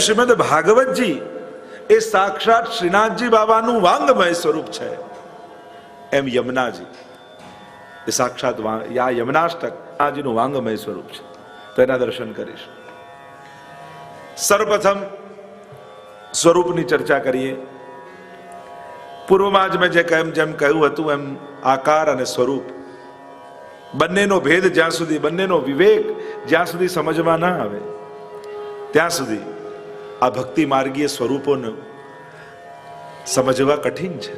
શ્રીમદ ભાગવતજી એ સાક્ષાત શ્રીનાથજી બાબાનું વાંગમય સ્વરૂપ છે, એમ યમુનાજી એ સાક્ષાત યમનાષ્ટક આજીનું વાંગમય સ્વરૂપ છે. તો એના દર્શન કરીશું. સર્વપ્રથમ સ્વરૂપની ચર્ચા કરીએ. પૂર્વમાં જ મેં જેમ કહ્યું હતું એમ આકાર અને સ્વરૂપ બંનેનો ભેદ જ્યાં સુધી, બંનેનો વિવેક જ્યાં સુધી સમજમાં ના આવે ત્યાં સુધી આ ભક્તિ માર્ગીય સ્વરૂપોને સમજવા કઠિન છે.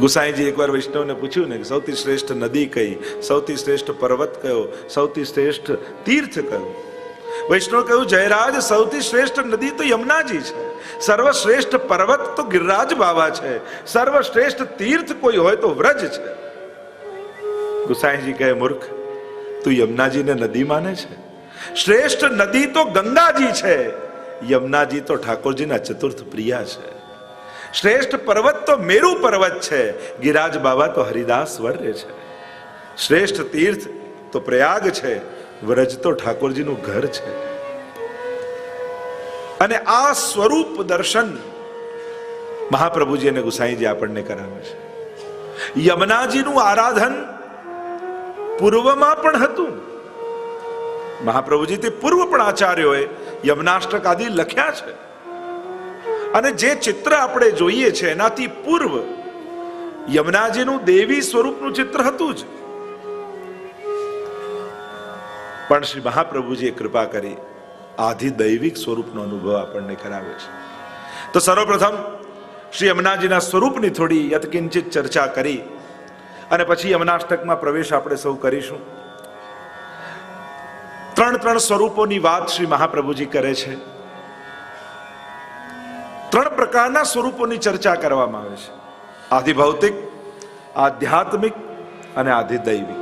ગુસાઈજી એકવાર વૈષ્ણવને પૂછ્યું ને, સૌથી શ્રેષ્ઠ નદી કઈ, સૌથી શ્રેષ્ઠ પર્વત કયો, સૌથી શ્રેષ્ઠ તીર્થ કયો? વૈષ્ણવ કહ્યું, જયરાજ સૌથી શ્રેષ્ઠ નદી તો યમુનાજી છે, સર્વશ્રેષ્ઠ પર્વત તો ગિરિરાજ બાબા છે, સર્વશ્રેષ્ઠ તીર્થ કોઈ હોય તો વ્રજ છે. ગુસાઈજી કહે, મૂર્ખ, તું યમુનાજીને નદી માને છે? શ્રેષ્ઠ નદી તો ગંગાજી છે, યમુનાજી તો ઠાકોરજીના ચતુર્થ પ્રિયા છે. શ્રેષ્ઠ પર્વત તો મેરુ પર્વત છે, ગિરિરાજ બાબા તો હરિદાસ વર્ય છે. શ્રેષ્ઠ તીર્થ તો પ્રયાગ છે, વ્રજ તો ઠાકોરજીનું ઘર છે. અને આ સ્વરૂપ દર્શન મહાપ્રભુજી અને ગુસાઈજી આપણને કરાવે છે. યમુનાજીનું આરાધન પૂર્વમાં પણ હતું. મહાપ્રભુજી તે પૂર્વ પણ આચાર્યોએ યમનાષ્ટક આદિ લખ્યા છે. અને જે ચિત્ર આપણે જોઈએ છે એનાથી પૂર્વ યમુનાજીનું દેવી સ્વરૂપનું ચિત્ર હતું જ. પણ શ્રી મહાપ્રભુજીએ કૃપા કરી આધિદૈવિક સ્વરૂપનો અનુભવ આપણને કરાવે છે. તો સર્વપ્રથમ શ્રી યમુનાજીના સ્વરૂપની થોડી યત્કિંચિત ચર્ચા કરી અને પછી યમનાષ્ટકમાં પ્રવેશ આપણે સૌ કરીશું. ત્રણ સ્વરૂપોની વાત શ્રી મહાપ્રભુજી કરે છે. ત્રણ પ્રકારના સ્વરૂપોની ચર્ચા કરવામાં આવે છે: આધિભૌતિક, આધ્યાત્મિક અને આધિદૈવિક.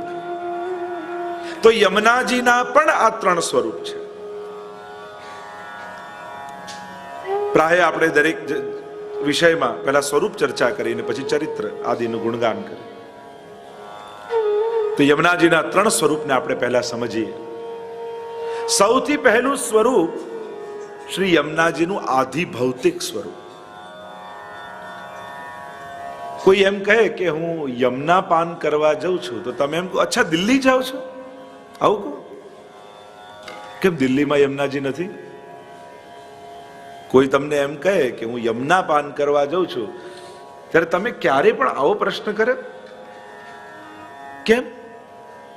તો યમુનાજીના પણ આ ત્રણ સ્વરૂપ છે. પ્રાય આપણે દરેક વિષયમાં પહેલા સ્વરૂપ ચર્ચા કરીને પછી ચરિત્ર આદિનું ગુણગાન કરીએ. તો યમુનાજીના ત્રણ સ્વરૂપને આપણે પહેલા સમજીએ. સૌથી પહેલું સ્વરૂપ શ્રી યમુનાજીનું આધિભૌતિક સ્વરૂપ. કોઈ એમ કહે કે હું યમુના પાન કરવા જાઉં છું, તો તમે એમ કહો, અચ્છા દિલ્હી જાઓ છો? આવું કહો. કેમ દિલ્હીમાં યમુનાજી નથી? કોઈ તમને એમ કહે કે હું યમુના પાન કરવા જાઉં છું, ત્યારે તમે ક્યારે પણ આવો પ્રશ્ન કરે? કેમ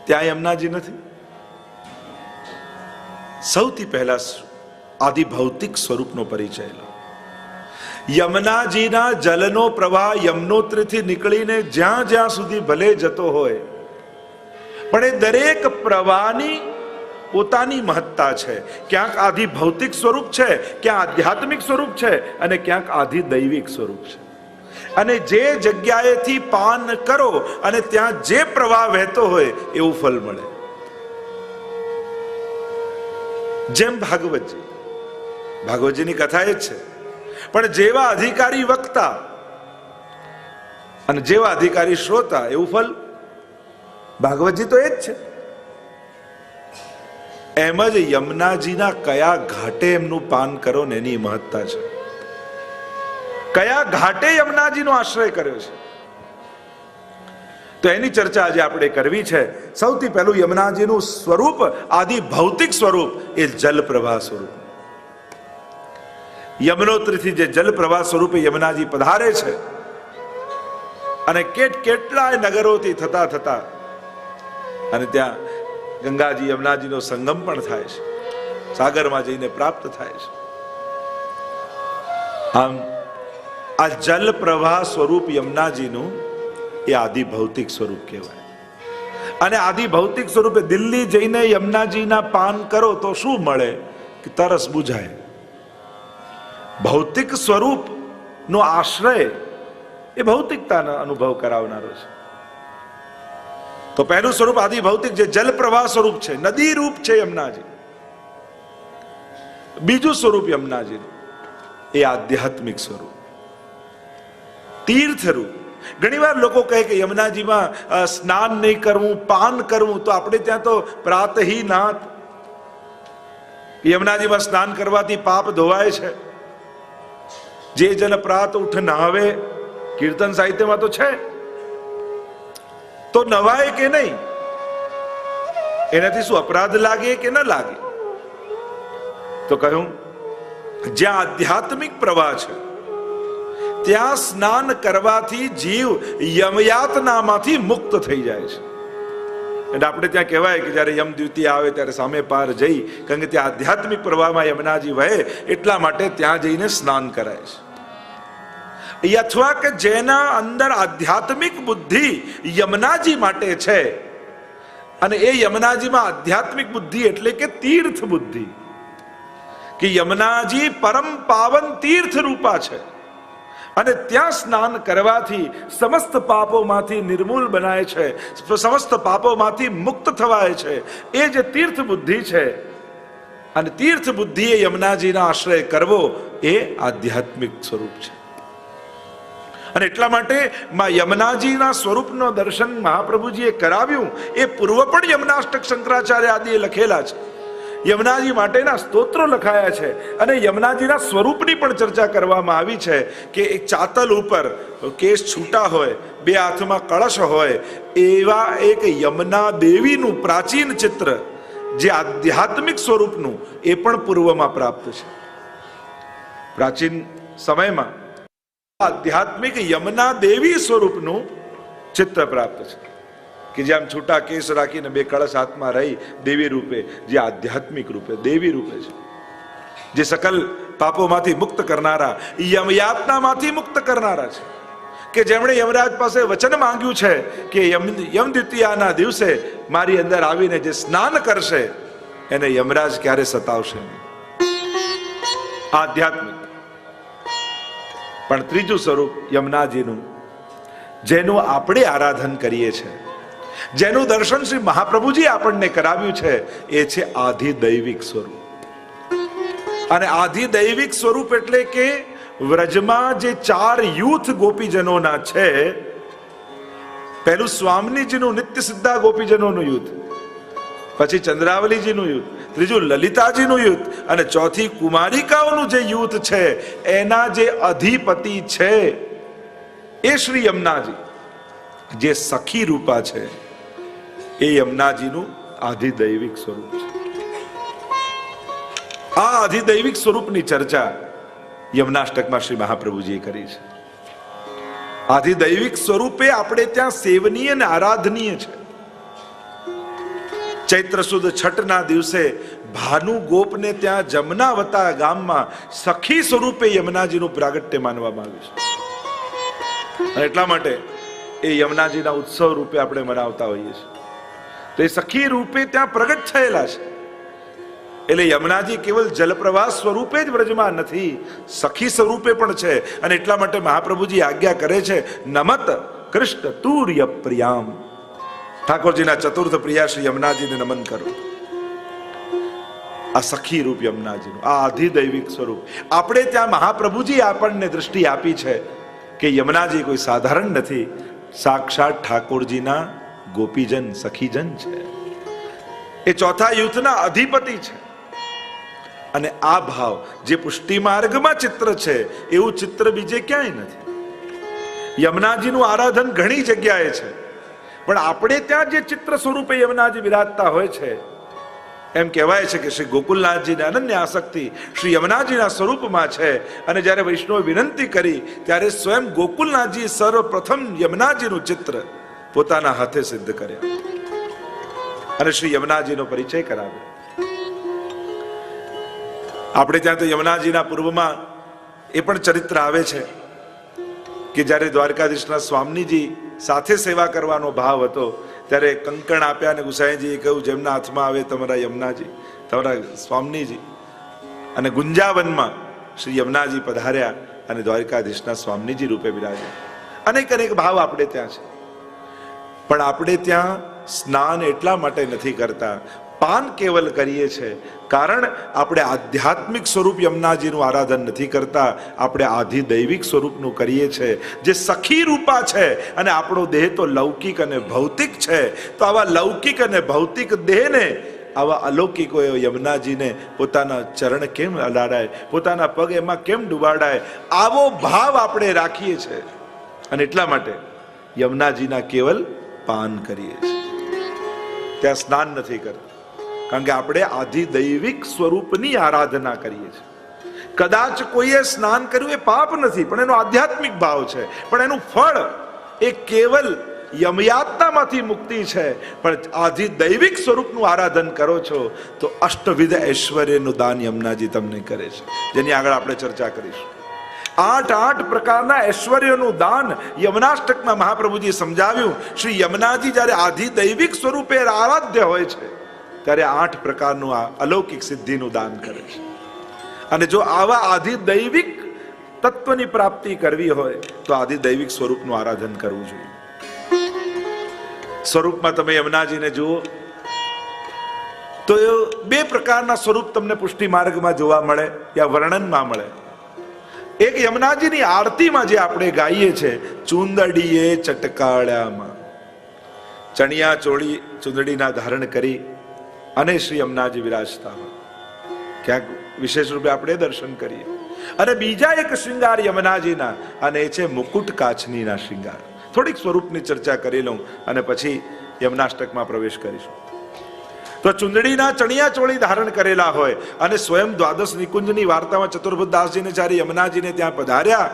ત્યાં યમુનાજી નથી? સૌથી પહેલા આધિભૌતિક સ્વરૂપનો પરિચય લો. યમુનાજીના જલનો પ્રવાહ યમનોત્રીથી નીકળીને જ્યાં જ્યાં સુધી ભલે જતો હોય, પણ એ દરેક પ્રવાહની પોતાની મહત્તા છે. ક્યાંક આધિભૌતિક સ્વરૂપ છે, ક્યાં આધ્યાત્મિક સ્વરૂપ છે અને ક્યાંક આધિદૈવિક સ્વરૂપ છે. અને જે જગ્યાએથી પાન કરો અને ત્યાં જે પ્રવાહ વહેતો હોય એવું ફળ મળે. જેમ ભાગવતજીની કથા એ જ છે. પણ જેવા અધિકારી વક્તા અને જેવા અધિકારી શ્રોતા એવું ફળ. ભાગવતજી તો એ જ છે. એમ જ યમુનાજીના કયા ઘાટે એમનું પાન કરો ને એની મહત્તા છે. કયા ઘાટે યમુનાજીનો આશ્રય કર્યો છે, તો એની ચર્ચા આજે આપણે કરવી છે. સૌથી પહેલું યમુનાજીનું સ્વરૂપ, આધિભૌતિક સ્વરૂપ, એ જલ પ્રવાહ સ્વરૂપ. યમનોત્રીથી જે જલ પ્રવાહ સ્વરૂપે યમુનાજી પધારે છે અને કેટલાય નગરોથી થતા થતા અને ત્યાં ગંગાજી યમુનાજીનો સંગમ પણ થાય છે, સાગરમાં જઈને પ્રાપ્ત થાય છે. આમ આ જલ પ્રવાહ સ્વરૂપ યમુનાજીનું એ આધિભૌતિક સ્વરૂપ કહેવાય. અને આધિભૌતિક સ્વરૂપે દિલ્હી જઈને યમુનાજીના પાન કરો તો શું મળે? કે તરસ બુઝાય. ભૌતિક સ્વરૂપનો આશ્રય એ ભૌતિકતાનો અનુભવ કરાવનારો છે. તો પહેલું સ્વરૂપ આધિભૌતિક, જે જલ પ્રવાહ સ્વરૂપ છે, નદી રૂપ છે યમુનાજી. બીજું સ્વરૂપ યમુનાજીનું એ આધ્યાત્મિક સ્વરૂપ, તીર્થ રૂપ. ઘણીવાર લોકો કહે કે યમુનાજીમાં સ્નાન નહીં કરવું, પાન કરવું, તો આપણે ત્યાં તો પ્રાતહીનાથ યમુનાજીમાં સ્નાન કરવાથી પાપ ધોવાય છે. જે જન પ્રાત ઉઠ નહાવે, કીર્તન સાહિત્યમાં તો છે. તો નવાય કે નહીં? એનાથી શું અપરાધ લાગે કે ન લાગે? તો કહ્યું, જ્યાં આધ્યાત્મિક પ્રવાહ છે ત્યાં સ્નાન કરવાથી જીવ યમયાતનામાંથી મુક્ત થઈ જાય છે. એટલે આપણે ત્યાં કહેવાય કે જ્યારે યમ દ્વિતીય આવે ત્યારે સામે પાર જઈ, કારણ કે ત્યાં આધ્યાત્મિક પ્રવાહમાં યમુનાજી વહે, એટલા માટે ત્યાં જઈને સ્નાન કરાય છે. અથવા કે જેના અંદર આધ્યાત્મિક બુદ્ધિ યમુનાજી માટે છે, અને એ યમુનાજીમાં આધ્યાત્મિક બુદ્ધિ એટલે કે તીર્થ બુદ્ધિ, કે યમુનાજી પરમ પાવન તીર્થ રૂપા છે, અને ત્યાં સ્નાન કરવાથી સમસ્ત પાપોમાંથી નિર્મૂલ બનાય છે, સમસ્ત પાપોમાંથી મુક્ત થવાય છે. એ જે તીર્થ બુદ્ધિ છે, અને તીર્થ બુદ્ધિ એ યમુનાજીના આશ્રય કરવો એ આધ્યાત્મિક સ્વરૂપ છે. અને એટલા માટે માં યમુનાજીના સ્વરૂપનો દર્શન મહાપ્રભુજીએ કરાવ્યું. એ પૂર્વ પણ યમુનાષ્ટક શંકરાચાર્ય આદિએ લખેલા છે. યમુનાજી માટેના સ્તોત્રો લખાયા છે, અને યમુનાજીના સ્વરૂપની પણ ચર્ચા કરવામાં આવી છે. કે એક ચાતલ ઉપર કેસ છૂટા હોય, બે હાથમાં કળશ હોય, એવા એક યમુના દેવીનું પ્રાચીન ચિત્ર, જે આધ્યાત્મિક સ્વરૂપનું, એ પણ પૂર્વમાં પ્રાપ્ત છે. પ્રાચીન સમયમાં આધ્યાત્મિક યમુના દેવી સ્વરૂપનું ચિત્ર પ્રાપ્ત છે, કે જેમ છૂટા કેસ રાખીને બે કળશ હાથમાં રહી દેવી રૂપે, જે આધ્યાત્મિક રૂપે દેવી રૂપે છે, જે સકલ પાપોમાંથી મુક્ત કરનારા, યમયાતનામાંથી મુક્ત કરનારા છે. કે જેમણે યમરાજ પાસે વચન માંગ્યું છે કે યમ દ્વિતીયાના દિવસે મારી અંદર આવીને જે સ્નાન કરશે એને યમરાજ ક્યારે સતાવશે નહીં. આધ્યાત્મિક. પણ ત્રીજું સ્વરૂપ યમુનાજીનું, જેનું આપણે આરાધન કરીએ છીએ, જેનું દર્શન શ્રી મહાપ્રભુજી આપણને કરાવ્યું છે, એ છે આધિદૈવિક સ્વરૂપ. અને આધિદૈવિક સ્વરૂપ એટલે કે વ્રજમાં જે 4 યુથ ગોપીજનોના છે, પહેલું સ્વામીજીનું નિત્ય સિદ્ધા ગોપીજનોનું યુથ, પછી ચંદ્રાવલીજીનું યુથ, ત્રીજું લલિતાજીનું યુથ, અને ચોથી કુમારિકાઓનું જે યુથ છે, એના જે અધિપતિ છે એ શ્રી યમુનાજી, જે સખી રૂપા છે, એ યમુનાજીનું આધિદૈવિક સ્વરૂપ છે. આ આધિદૈવિક સ્વરૂપની ચર્ચા યમુનાષ્ટકમાં શ્રી મહાપ્રભુજીએ કરી છે. આધિદૈવિક સ્વરૂપે આપણે ત્યાં સેવનીય અને આરાધનીય છે. ચૈત્ર સુદ છઠના દિવસે ભાનુ ગોપને ત્યાં જમનાવતા ગામમાં સખી સ્વરૂપે યમુનાજીનું પ્રાગટ્ય માનવામાં આવ્યું છે. અને એટલા માટે એ યમુનાજીના ઉત્સવ રૂપે આપણે મનાવતા હોઈએ છીએ. તો એ સખી રૂપે ત્યાં પ્રગટ થયેલા છે. એટલે યમુનાજી કેવલ જલપ્રવાહ સ્વરૂપે જ વ્રજમાં નથી, સખી સ્વરૂપે પણ છે. અને એટલા માટે મહાપ્રભુજી આજ્ઞા કરે છે, નમત કૃષ્ણ તુર્ય પ્રિયામ. ઠાકોરજીના ચતુર્થ પ્રિયા શ્રી યમુનાજીને નમન કરો. આ સખી રૂપ યમુનાજીનું, આ આધિદૈવિક સ્વરૂપ. આપણે ત્યાં મહાપ્રભુજી આપણને દૃષ્ટિ આપી છે કે યમુનાજી કોઈ સાધારણ નથી, સાક્ષાત ઠાકોરજીના ગોપીજન, સખીજન છે. એ ચોથા યુથના અધિપતિ છે. અને આ ભાવ જે પુષ્ટિ માર્ગમાં ચિત્ર છે, એવું ચિત્ર બીજે ક્યાંય નથી. યમુનાજીનું આરાધન ઘણી જગ્યાએ છે, પણ આપણે ત્યાં જે ચિત્ર સ્વરૂપે યમુનાજી વિરાજતા હોય છે, એમ કહેવાય છે કે શ્રી ગોકુલનાથજીને અનન્ય આસક્તિ શ્રી યમુનાજીના સ્વરૂપમાં છે. અને જ્યારે વૈષ્ણવે વિનંતી કરી ત્યારે સ્વયં ગોકુલનાથજી સર્વપ્રથમ યમુનાજીનું ચિત્ર પોતાના હાથે સિદ્ધ કર્યા અને શ્રી યમુનાજીનો પરિચય કરાવ્યો. આપણે ત્યાં તો યમુનાજીના પૂર્વમાં એ પણ ચરિત્ર આવે છે કે જ્યારે દ્વારકાધીશના સ્વામીજી સાથે સેવા કરવાનો ભાવ હતો, ત્યારે કંકણ આપ્યા અને ગુસાઈજીએ કહ્યું, જેમના હાથમાં આવે તમારા યમુનાજી, તમારા સ્વામીજી. અને ગુંજાવનમાં શ્રી યમુનાજી પધાર્યા અને દ્વારકાધીશના સ્વામીજી રૂપે બિરાજ્યા. અનેક અનેક ભાવ આપણે ત્યાં છે. પણ આપણે ત્યાં સ્નાન એટલા માટે નથી કરતા, પાન કેવલ કરીએ છીએ કારણ આપણે આધ્યાત્મિક સ્વરૂપ યમુનાજીનું આરાધન નથી કરતા, આપણે આધિદૈવિક સ્વરૂપનું કરીએ છીએ, જે સખી રૂપા છે. અને આપણો દેહ તો લૌકિક અને ભૌતિક છે, તો આવા લૌકિક અને ભૌતિક દેહને આવા અલૌકિકોએ યમુનાજીને પોતાના ચરણ કેમ અલાડાય, પોતાના પગ એમાં કેમ ડુબાડાય, આવો ભાવ આપણે રાખીએ છીએ અને એટલા માટે યમુનાજીના કેવલ પાન કરીએ છીએ, ત્યાં સ્નાન નથી કરતા, કારણ કે આપણે આધિદૈવિક સ્વરૂપની આરાધના કરીએ છીએ. કદાચ કોઈએ સ્નાન કર્યું એ પાપ નથી, પણ એનો આધ્યાત્મિક ભાવ છે, પણ એનું ફળ એ કેવલ યમયાતનામાંથી મુક્તિ છે. પણ આધિદૈવિક સ્વરૂપનું આરાધન કરો છો તો અષ્ટવિધ ઐશ્વર્યનું દાન યમુનાજી તમને કરે છે, જેની આગળ આપણે ચર્ચા કરીશું. 8 પ્રકારના ઐશ્વર્યનું દાન યમુનાષ્ટકમાં મહાપ્રભુજી સમજાવ્યું. શ્રી યમુનાજી જ્યારે આધિદૈવિક સ્વરૂપે આરાધ્ય હોય છે ત્યારે 8 પ્રકારનું આ અલૌકિક સિદ્ધિનું દાન કરે છે. અને જો આવા આધિદૈવિક તત્વની પ્રાપ્તિ કરવી હોય તો આધિદૈવિક સ્વરૂપનું આરાધન કરવું જોઈએ. સ્વરૂપમાં તમે યમુનાજીને જુઓ તો 2 પ્રકારના સ્વરૂપ તમને પુષ્ટિ માર્ગમાં જોવા મળે યા વર્ણનમાં મળે. એક યમુનાજીની આરતીમાં જે આપણે ગાઈએ છીએ, ચુંદડીએ ચટકાળામાં, ચણિયા ચોળી ચુંદડીના ધારણ કરી અને શ્રી યમુનાજી વિરાજતા હોય, ક્યાંક વિશેષ રૂપે આપણે દર્શન કરીએ. અને બીજા એક શૃંગાર યમુનાજીના, અને એ છે મુકુટ કાચનીના શૃંગાર. થોડીક સ્વરૂપની ચર્ચા કરી લઉં અને પછી યમુનાષ્ટકમાં પ્રવેશ કરીશું. તો ચુંદડીના ચણિયા ચોળી ધારણ કરેલા હોય અને સ્વયં દ્વાદશ નિકુંજની વાર્તામાં ચતુર્ભુજદાસજીને જ્યારે યમુનાજીને ત્યાં પધાર્યા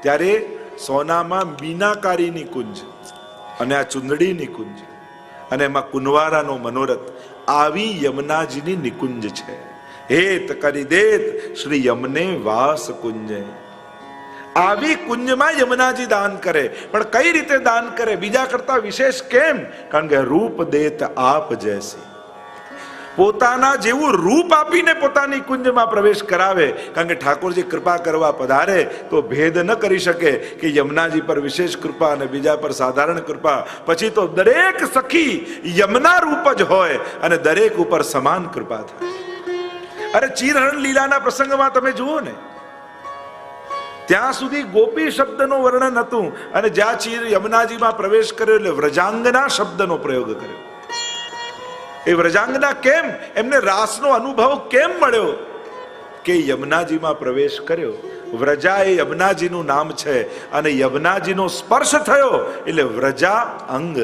ત્યારે સોનામાં મીનાકારી નિકુંજ અને આ ચુંદડી નિકુંજ અને એમાં કુંવારાનો મનોરથ, આવી યમુનાજીની નિકુંજ છે. હેત કરી દેત શ્રી યમને વાસ કુંજે. આવી કુંજમાં યમુનાજી દાન કરે. પણ કઈ રીતે દાન કરે, બીજા કરતા વિશેષ કેમ? કારણ કે રૂપ દેત આપ જૈસી, પોતાના જેવું રૂપ આપીને પોતાની કુંજમાં પ્રવેશ કરાવે. કારણ કે ઠાકોરજી કૃપા કરવા પધારે તો ભેદ ન કરી શકે કે યમુનાજી પર વિશેષ કૃપા અને બીજા પર સાધારણ કૃપા. પછી તો દરેક સખી યમુના રૂપ જ હોય અને દરેક ઉપર સમાન કૃપા થાય. અરે ચીરહરણ લીલાના પ્રસંગમાં તમે જુઓ ને, ત્યાં સુધી ગોપી શબ્દનો વર્ણન હતું અને જ્યાં ચીર યમુનાજીમાં પ્રવેશ કર્યો એટલે વ્રજાંગના શબ્દનો પ્રયોગ કર્યો. એ વ્રજાંગના કેમ, એમને રાસનો અનુભવ કેમ મળ્યો? કે યમુનાજીમાં પ્રવેશ કર્યો. વ્રજા એ યમુનાજીનું નામ છે અને યમુનાજીનો સ્પર્શ થયો એટલે વ્રજા અંગ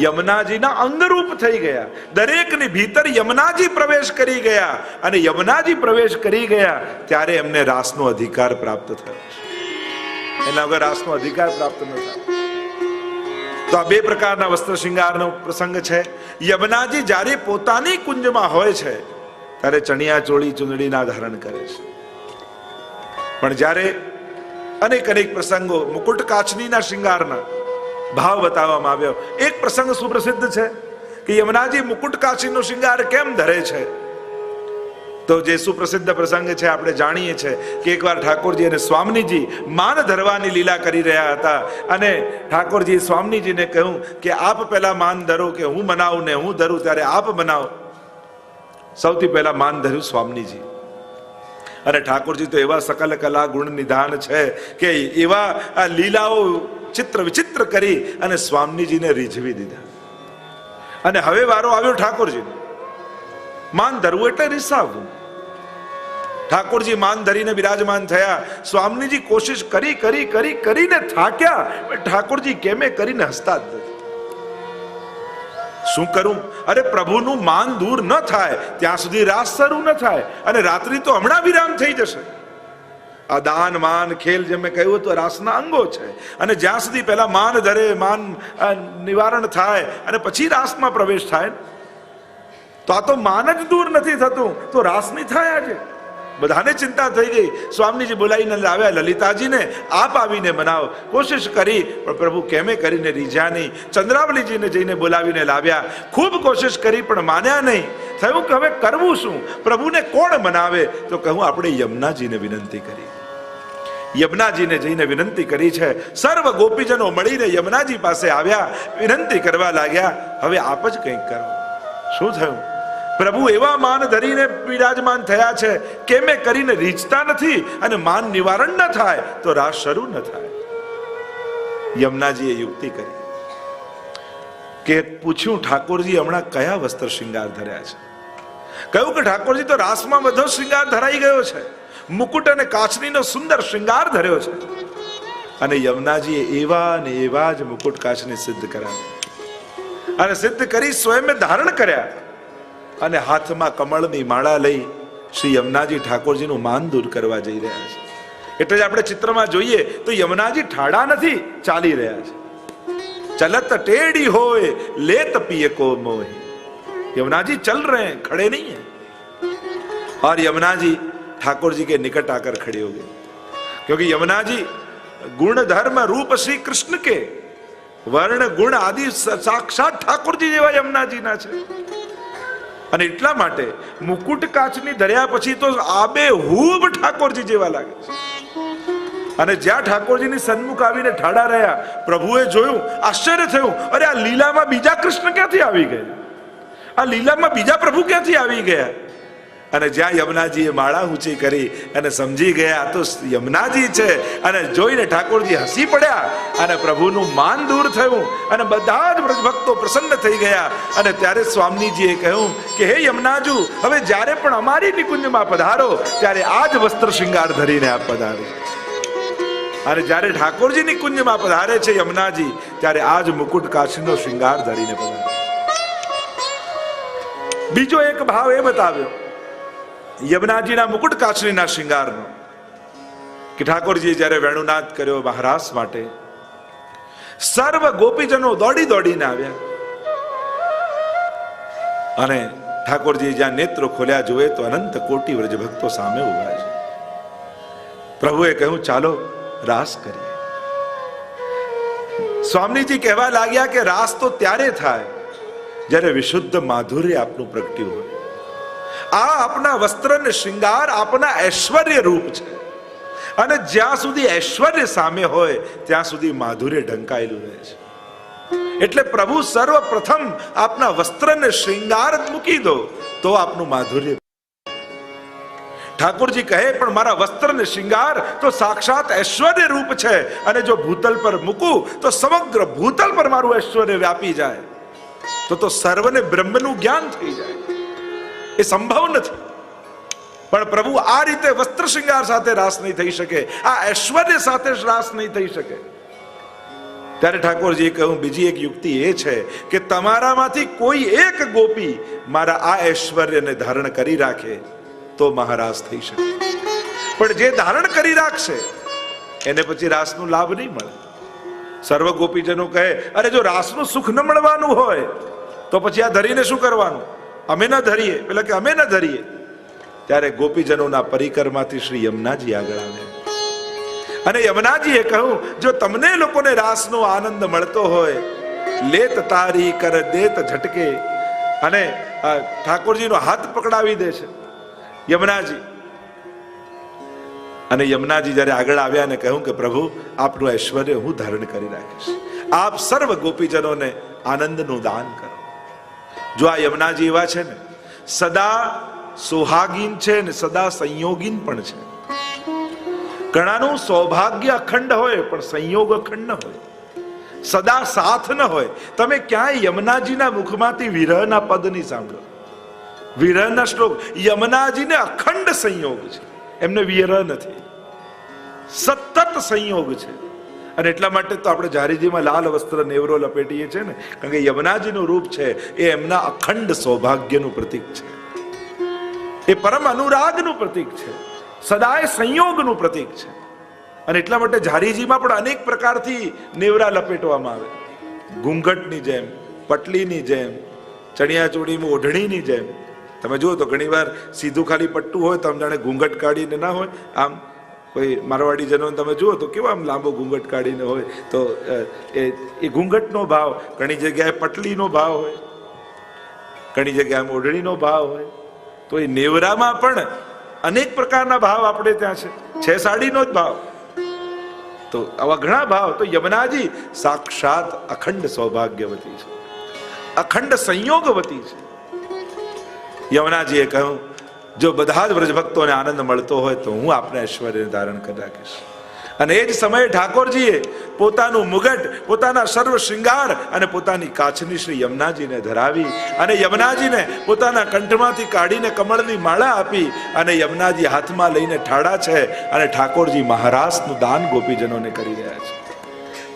યમુનાજીના અંગરૂપ થઈ ગયા. દરેકની ભીતર યમુનાજી પ્રવેશ કરી ગયા અને યમુનાજી પ્રવેશ કરી ગયા ત્યારે એમને રાસનો અધિકાર પ્રાપ્ત થયો. એના વગર રાસનો અધિકાર પ્રાપ્ત ન થાય. તો આ 2 પ્રકારના વસ્ત્ર શૃંગારનો પ્રસંગ છે. યમુનાજી જ્યારે પોતાની કુંજમાં હોય છે ત્યારે ચણિયા ચોળી ચુંદડીના ધારણ કરે છે. પણ જ્યારે અનેક પ્રસંગો મુકુટ કાચનીના શૃંગારના ભાવ બતાવવામાં આવ્યો. એક પ્રસંગ સુપ્રસિદ્ધ છે કે યમુનાજી મુકુટ કાચીનો શૃંગાર કેમ ધરે છે. તો જે સુપ્રસિદ્ધ પ્રસંગ છે આપણે જાણીએ છીએ કે એકવાર ઠાકોરજી અને સ્વામીજી માન ધરવાની લીલા કરી રહ્યા હતા અને ઠાકોરજી સ્વામીજીને કહ્યું કે આપ પહેલા માન ધરો કે હું મનાવું ને હું ધરું? ત્યારે આપ બનાવો. સૌથી પહેલા માન ધર્યું સ્વામીજી. અને ઠાકોરજી તો એવા સકલ કલા ગુણ નિધાન છે કે એવા આ લીલાઓ ચિત્ર વિચિત્ર કરી અને સ્વામીજીને રીઝવી દીધા. અને હવે વારો આવ્યો ઠાકોરજીનો. માન ધરવું એટલે રીસાવવું. ઠાકોરજી માન ધરીને બિરાજમાન થયા. સ્વામીજી કોશિશ કરીને થાક્યા. ઠાકોરજી કેમે કરીને હસતા જ નથી. શું કરું? અરે પ્રભુનું માન દૂર ન થાય ત્યાં સુધી રાસ શરૂ ન થાય અને રાત્રિ તો હમણાં વિરામ થઈ જશે. આ દાન માન ખેલ જેમ મેં કહ્યું તો રાસના અંગો છે અને જ્યાં સુધી પહેલા માન ધરે, માન નિવારણ થાય અને પછી રાસમાં પ્રવેશ થાય. તો આ તો માન જ દૂર નથી થતું તો રાસ નહીં થાય. આજે બધાને ચિંતા થઈ ગઈ. સ્વામીજી બોલાવીને લાવ્યા લલિતાજીને, આપ આવીને બનાવો. કોશિશ કરી પણ પ્રભુ કેમે કરીને રીઝ્યા નહીં. ચંદ્રાવલીજીને જઈને બોલાવીને લાવ્યા. ખૂબ કોશિશ કરી પણ માન્યા નહીં. થયું કે હવે કરવું શું? પ્રભુને કોણ મનાવે? તો કહું આપણે યમુનાજીને વિનંતી કરી. યમુનાજીને જઈને વિનંતી કરી છે. સર્વ ગોપીજનો મળીને યમુનાજી પાસે આવ્યા, વિનંતી કરવા લાગ્યા, હવે આપ જ કંઈક કરો. શું થયું? પ્રભુ એવા માન ધરીને બિરાજમાન થયા છે કેમે કરીને રીઝતા નથી અને માન નિવારણ ન થાય તો રાસ શરૂ ન થાય. યમુનાજીએ યુક્તિ કરી. કે પૂછ્યું ઠાકોરજી હમણાં કયા વસ્ત્ર શ્રૃંગાર ધર્યા છે? કહ્યું કે ઠાકોરજી તો રાસમાં બધો શ્રૃંગાર ધરાઈ ગયો છે, મુકુટ અને કાચનીનો સુંદર શ્રૃંગાર ધર્યો છે. અને યમુનાજીએ એવા ને એવા જ મુકુટ કાચની સિદ્ધ કરાવ્યા અને સિદ્ધ કરી સ્વયં ધારણ કર્યા. અને હાથમાં કમળની માળા લઈ શ્રી યમુનાજી ઠાકોરજીનું માન દૂર કરવા જઈ રહ્યા છે. એટલે જ આપણે ચિત્રમાં જોઈએ તો યમુનાજી ઠાડા નથી, ચાલી રહ્યા છે. चलत टेढ़ी होए लेत पिए को मोहे. यमुना जी चल रहे हैं, खड़े नहीं हैं. और यमुना जी ठाकुर जी के निकट आकर खड़े हो गए, क्योंकि यमुना जी गुण धर्म रूप श्री कृष्ण के वर्ण गुण आदि साक्षात ठाकुरजी જેવા યમુનાજીના છે. અને એટલા માટે મુકુટ કાચની ધર્યા પછી તો આબે હૂબ ઠાકોરજી જેવા લાગે છે. અને જ્યાં ઠાકોરજીની સન્મુખ આવીને ઠાડા રહ્યા, પ્રભુએ જોયું, આશ્ચર્ય થયું, અરે આ લીલામાં બીજા કૃષ્ણ ક્યાંથી આવી ગયા? આ લીલામાં બીજા પ્રભુ ક્યાંથી આવી ગયા? અને જ્યાં યમુનાજીએ માળા ઊંચી કરી અને સમજી ગયા તો યમુનાજી છે, અને જોઈને ઠાકોરજી હસી પડ્યા અને પ્રભુનું માન દૂર થયું અને બધા જ ભક્તો પ્રસન્ન થઈ ગયા. અને ત્યારે સ્વામીજીએ કહ્યું કે હે યમુનાજુ, હવે જ્યારે પણ અમારી નિકુંજમાં પધારો ત્યારે આ જ વસ્ત્ર શ્રૃંગાર ધરીને આપ પધારો. અને જ્યારે ઠાકોરજીની કુંજમાં પધારે છે યમુનાજી, ત્યારે આજ મુકુટ કાચનો શ્રૃંગાર ધરીને પધારે. બીજો એક ભાવ એ બતાવ્યો યમુનાજીના મુકુટ કાચનીના શ્રૃંગારનો કે ઠાકોરજીએ જ્યારે વેણુનાદ કર્યો મહારાસ માટે, સર્વ ગોપીજનો દોડી દોડીને આવ્યા. અને ઠાકોરજી જ્યાં નેત્રો ખોલ્યા જોયે તો અનંત કોટી વ્રજ ભક્તો સામે ઉભા છે. પ્રભુએ કહ્યું ચાલો રાસ કરીએ. સ્વામીજી કહેવા લાગ્યા કે રાસ તો ત્યારે થાય જ્યારે વિશુદ્ધ માધુર્ય આપનું પ્રગટ્યું હોય. આ આપના વસ્ત્ર ને શ્રૃંગાર આપના ઐશ્વર્ય રૂપ છે, અને જ્યાં સુધી ઐશ્વર્ય સામે હોય ત્યાં સુધી માધુર્ય ઢંકાયેલું રહે છે. એટલે પ્રભુ સર્વપ્રથમ આપના વસ્ત્ર ને શ્રૃંગાર મૂકી દો તો આપનું માધુર્ય. ઠાકોરજી કહે પણ મારા વસ્ત્ર ને શ્રૃંગાર તો સાક્ષાત ઐશ્વર્ય રૂપ છે, અને જો ભૂતલ પર મૂકું તો સમગ્ર ભૂતલ પર મારું ઐશ્વર્ય વ્યાપી જાય, તો સર્વને બ્રહ્મનું જ્ઞાન થઈ જાય. એ સંભવ નથી. પણ પ્રભુ આ રીતે વસ્ત્ર શ્રૃંગાર સાથે રાસ નહીં થઈ શકે, આ ઐશ્વર્ય સાથે રાસ નહીં થઈ શકે. ત્યારે ઠાકોરજીએ કહ્યું બીજી એક યુક્તિ એ છે કે તમારામાંથી કોઈ એક ગોપી મારા આ ઐશ્વર્યને ધારણ કરી રાખે તો મહારાસ થઈ શકે. પણ જે ધારણ કરી રાખશે એને પછી રાસનો લાભ નહીં મળે. સર્વ ગોપીજનો કહે અરે જો રાસનું સુખ ન મળવાનું હોય તો પછી આ ધરીને શું કરવાનું? અમે ન ધરીએ. પેલા કે અમે ન ધરીએ. ત્યારે ગોપીજનોના પરિકરમાંથી શ્રી યમુનાજી આગળ આવ્યા અને યમુનાજીએ કહ્યું જો તમને લોકોને રાસનો આનંદ મળતો હોય, લેત તારી કર દેત ઝટકે. અને ઠાકોરજીનો હાથ પકડાવી દે છે યમુનાજી. અને યમુનાજી જ્યારે આગળ આવ્યા અને કહ્યું કે પ્રભુ આપનું ઐશ્વર્ય હું ધારણ કરી રાખીશ, આપ સર્વ ગોપીજનોને આનંદનું દાન કરો. જો આ યમુનાજી એવા છે ને, સદા સોહાગીન છે ને સદા સંયોગીન પણ છે. ઘણાનું સૌભાગ્ય અખંડ હોય પણ સંયોગ અખંડ ન હોય, સદા સાથ ન હોય. તમે ક્યાંય યમુનાજીના મુખમાંથી વિરહના પદ નહીં સાંભળો, વિરહના શ્લોક. યમુનાજીને અખંડ સંયોગ છે, એમને વિરહ નથી, સતત સંયોગ છે. અને એટલા માટે તો આપણે જારીજીમાં લાલ વસ્ત્ર નેવરો લપેટીએ છીએ ને, કારણ કે યમુનાજીનું રૂપ છે એ એમના અખંડ સૌભાગ્યનું પ્રતીક છે, એ પરમ અનુરાગનું પ્રતીક છે, સદાય સંયોગનું પ્રતીક છે. અને એટલા માટે જારીજીમાં પણ અનેક પ્રકારથી નેવરા લપેટવામાં આવે, ઘૂંઘટની જેમ, પટલીની જેમ, ચણિયાચોળીમાં ઓઢણીની જેમ. તમે જુઓ તો ઘણી વાર સીધું ખાલી પટ્ટું હોય તો આમ જાણે ઘૂંઘટ કાઢીને ના હોય, આમ કોઈ મારવાડી જનોને તમે જુઓ તો કેવો આમ લાંબો ઘૂંઘટ કાઢીને હોય, તો એ ઘૂંઘટનો ભાવ. ઘણી જગ્યાએ પટલીનો ભાવ હોય, ઘણી જગ્યાએ આમ ઓઢણીનો ભાવ હોય. તો એ નેવરામાં પણ અનેક પ્રકારના ભાવ આપણે ત્યાં છે સાડીનો જ ભાવ. તો આવા ઘણા ભાવ. તો યમુનાજી સાક્ષાત અખંડ સૌભાગ્યવતી છે, અખંડ સંયોગવતી છે. યમુનાજીએ કહ્યું જો બધા જ વ્રજભક્તોને આનંદ મળતો હોય તો હું આપને ઐશ્વર્ય ધારણ કરી રાખીશ. અને એ જ સમયે ઠાકોરજીએ પોતાનું મુગટ, પોતાના સર્વ શૃંગાર અને પોતાની કાછની શ્રી યમુનાજીને ધરાવી અને યમુનાજીને પોતાના કંઠમાંથી કાઢીને કમળની માળા આપી અને યમુનાજી હાથમાં લઈને ઠાડા છે અને ઠાકોરજી મહારાસનું દાન ગોપીજનોને કરી રહ્યા છે.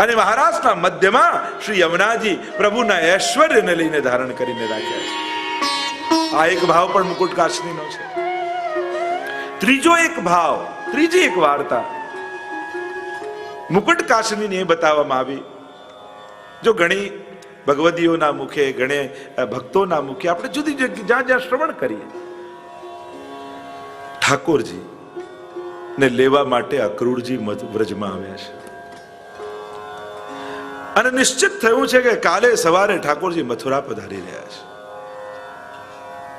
અને મહારાસના મધ્યમાં શ્રી યમુનાજી પ્રભુના ઐશ્વર્યને લઈને ધારણ કરીને રાખ્યા છે. આ એક ભાવ પણ મુકુટ કાછનીનો છે. ત્રીજો એક ભાવ, ત્રીજી એક વાર્તા મુકુટ કાછનીની એ બતાવવામાં આવી. જો ઘણી ભગવદીઓના મુખે, ઘણે ભક્તોના મુખે આપણે જુદી જુદી જ્યાં જ્યાં શ્રવણ કરીએ, ઠાકોરજી ને લેવા માટે અક્રૂરજી વ્રજમાં આવ્યા છે અને નિશ્ચિત થયું છે કે કાલે સવારે ઠાકોરજી મથુરા પધારી રહ્યા છે.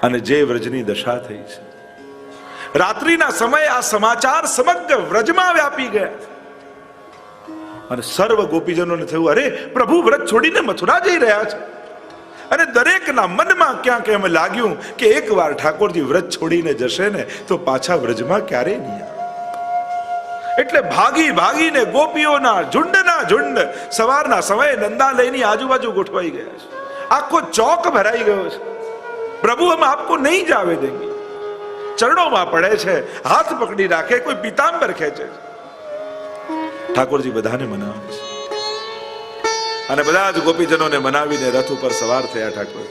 અને જે વ્રજની દશા થઈ છે, રાત્રિના સમયે આ સમાચાર સમગ્ર વ્રજમાં વ્યાપી ગયા અને સર્વ ગોપીજનોને થયું, અરે પ્રભુ વ્રત છોડીને મથુરા જઈ રહ્યા છે. અને દરેકના મનમાં ક્યાંક એમ લાગ્યું કે એકવાર ઠાકોરજી વ્રત છોડીને જશે ને તો પાછા વ્રજમાં ક્યારેય નહીં આવે. એટલે ભાગી ભાગીને ગોપીઓના ઝુંડના ઝુંડ સવારના સમયે નંદાલયની આજુબાજુ ગોઠવાઈ ગયા છે. આખો ચોક ભરાઈ ગયો છે. પ્રભુ હમ આપકો નહીં જાવે દેંગે. ચરણોમાં પડે છે, હાથ પકડી રાખે, કોઈ પીતાંબર ખેંચે છે. ઠાકોરજી બધાને મનાવે છે અને બધા જ ગોપીજનોને મનાવીને રથ ઉપર સવાર થયા. ઠાકોર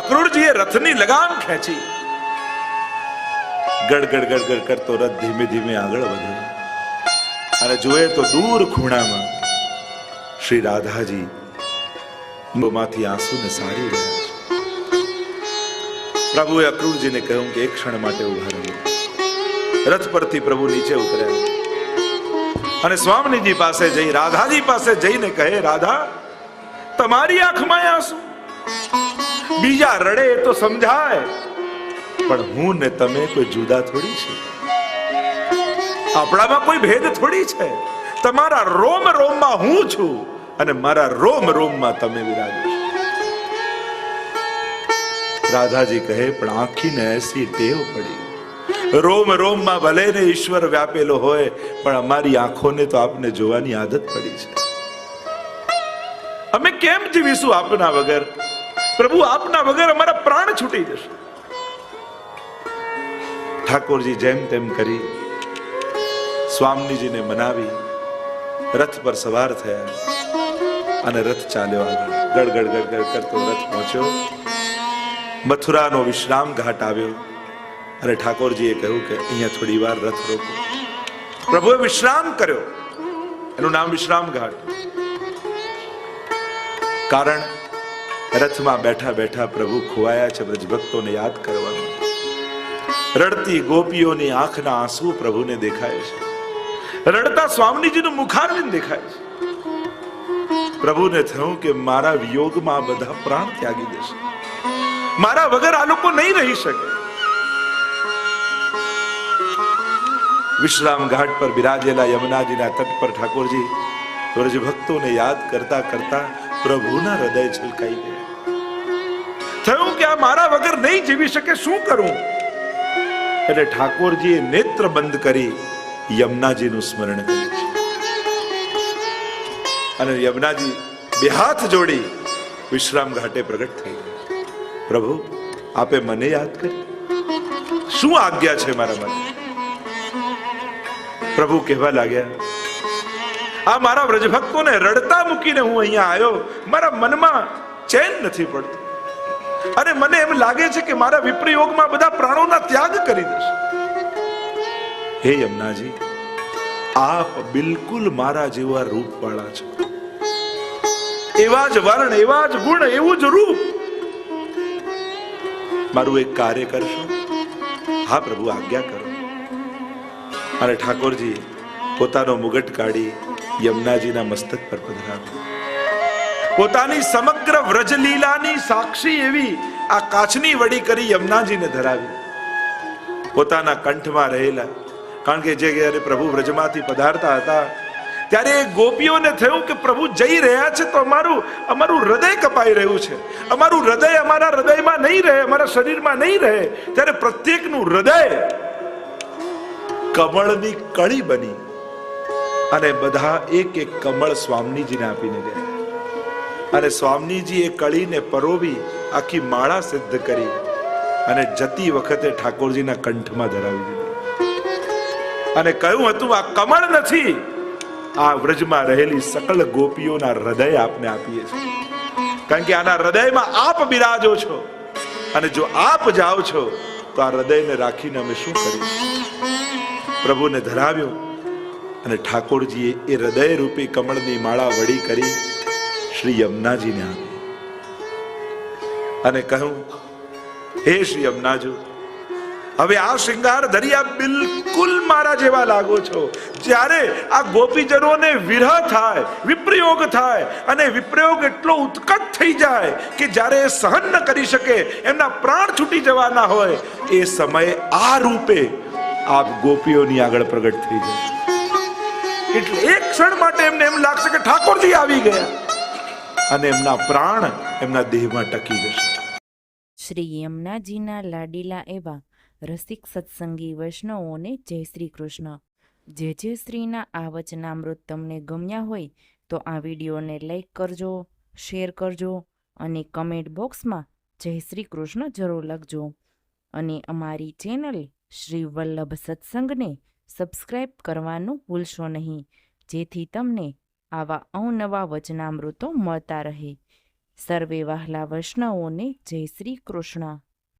અક્રૂરજીએ રથની લગામ ખેંચી. ગડગડ ગડગડ કરતો રથ ધીમે ધીમે આગળ વધ્યો અને જોયે તો દૂર ખૂણામાં શ્રી રાધાજી માંથી આંસુને સારી રહ્યા છે. પ્રભુએ અક્રૂરજીને કહ્યું કે એક ક્ષણ માટે ઉભા રહો. રથ પરથી પ્રભુ નીચે ઉતર્યા અને સ્વામીજી પાસે જઈ, રાધાજી પાસે જઈને કહે, રાધા, તમારી આંખમાં આંસુ? બીજા રડે તો સમજાય, પણ હું ને તમે કોઈ જુદા થોડી છે. આપણામાં કોઈ ભેદ થોડી છે. તમારા રોમ રોમમાં હું છું અને મારા રોમ રોમમાં તમે વિરાજો છો. રાધાજી કહે, પણ આંખીને એસી ટેવ પડી, રોમ રોમમાં ભલે ને ઈશ્વર વ્યાપેલો હોય, પણ અમારી આંખોને તો આપને જોવાની આદત પડી છે. અમે કેમ જીવીશું આપના વગર? પ્રભુ, આપના વગર અમારા પ્રાણ છૂટી જશે. ઠાકોરજી જેમ તેમ કરી સ્વામીજીને મનાવી રથ પર સવાર થયા અને રથ ચાલ્યો આગળ. ગડગડ ગડગડ કરતો રથ પહોંચ્યો. મથુરાનો વિશ્રામ ઘાટ આવ્યો અને ઠાકોરજીએ કહ્યું કે અહીંયા થોડી વાર રથ રોકો. પ્રભુએ વિશ્રામ કર્યો. એનું નામ વિશ્રામ ઘાટ. કારણ રથમાં બેઠા બેઠા પ્રભુ ખોવાયા છે બ્રજભક્તોને યાદ કરવાનું. રડતી ગોપીઓની આંખના આંસુ પ્રભુને દેખાય છે. રડતા સ્વામીજીનું મુખારવિંદ દેખાય છે. પ્રભુને થયું કે મારા વિયોગમાં બધા પ્રાણ ત્યાગી દેશે. મારા વગર આ લોકો નહીં રહી શકે. વિશ્રામ ઘાટ પર બિરાજેલા યમુનાજીના તટ પર ઠાકોરજી વ્રજભક્તોને યાદ કરતા કરતા પ્રભુના હૃદય છલકાઈ ગયા. થયું કે આ મારા વગર નહીં જીવી શકે, શું કરું? એટલે ઠાકોરજીએ નેત્ર બંધ કરી યમુનાજીનું સ્મરણ કર્યું છે અને યમુનાજી બે હાથ જોડી વિશ્રામ ઘાટે પ્રગટ થઈ ગયા. પ્રભુ, આપે મને યાદ કરી, શું આજ્ઞા છે મારા માટે? પ્રભુ કહેવા લાગ્યા, આ મારા વ્રજભક્તોને રડતા મૂકીને હું અહીંયા આવ્યો. મારા મનમાં ચેન નથી પડતું અને મને એમ લાગે છે કે મારા વિપ્રયોગમાં બધા પ્રાણોના ત્યાગ કરી દેશે. હે યમુનાજી, આપ બિલકુલ મારા જેવા રૂપ વાળા છો. એવા જ વર્ણ, એવા જ ગુણ, એવું જ રૂપ. મારું એક કાર્ય કરશો? હા પ્રભુ, આજ્ઞા કરો. અને ઠાકોરજી પોતાનો મુગટ કાઢી યમુનાજીના મસ્તક પર પધરાવ્યો. પોતાની સમગ્ર વ્રજલીલાની સાક્ષી એવી આ કાચની વડી કરી યમુનાજીને ધરાવી. પોતાના કંઠમાં રહેલા, કારણ કે જ્યારે પ્રભુ વ્રજમાંથી પધારતા હતા ત્યારે ગોપીઓને થયું કે પ્રભુ જઈ રહ્યા છે તો અમારું હૃદય કપાઈ રહ્યું છે. અમારું હૃદય અમારા હૃદયમાં નહીં રહે, અમારા શરીરમાં નહીં રહે. ત્યારે પ્રત્યેકનું હૃદય કમળની કળી બની અને બધા એક એક કમળ સ્વામીજીને આપીને ગયા. અને સ્વામીજી એ કળીને પરોવી આખી માળા સિદ્ધ કરી અને જતી વખતે ઠાકોરજીના કંઠમાં ધરાવી દીધી અને કહ્યું હતું, આ કમળ નથી, આ વ્રજમાં રહેલી સકલ ગોપીઓના હૃદય આપને આપીએ છીએ. કારણ કે આના હૃદયમાં આપ બિરાજો છો અને જો આપ જાઓ છો તો આ હૃદયને રાખીને અમે શું કરીશું? પ્રભુને ધરાવ્યો અને ઠાકોરજીએ એ હૃદય રૂપી કમળની માળા વડી કરી શ્રી યમુનાજીને આપી અને કહ્યું, હે શ્રી યમુનાજી, હવે આ શૃંગાર ધરિયા બિલકુલ મારા જેવા લાગો છો. જ્યારે આ ગોપીજનોને વિરહ થાય, વિપ્રયોગ થાય અને વિપ્રયોગ એટલો ઉત્કટ થઈ જાય કે જ્યારે એ સહન ન કરી શકે, એમના પ્રાણ છૂટી જવાના હોય, એ સમયે આ રૂપે આપ ગોપીઓની આગળ પ્રગટ થઈ જાય. એટલે એક ક્ષણ માટે એમને એમ લાગશે કે ઠાકોરજી આવી ગયા અને એમના પ્રાણ એમના દેહમાં ટકી જશે. શ્રી યમુનાજીના લાડીલા એવા રસિક સત્સંગી વૈષ્ણવોને જય શ્રી કૃષ્ણ. જે શ્રીના આ વચનામૃત તમને ગમ્યા હોય તો આ વિડીયોને લાઈક કરજો, શેર કરજો અને કમેન્ટ બોક્સમાં જય શ્રી કૃષ્ણ જરૂર લખજો. અને અમારી ચેનલ શ્રી વલ્લભ સત્સંગને સબસ્ક્રાઈબ કરવાનું ભૂલશો નહીં, જેથી તમને આવા અવનવા વચનામૃતો મળતા રહે. સર્વે વહાલા વૈષ્ણવોને જય શ્રી કૃષ્ણ.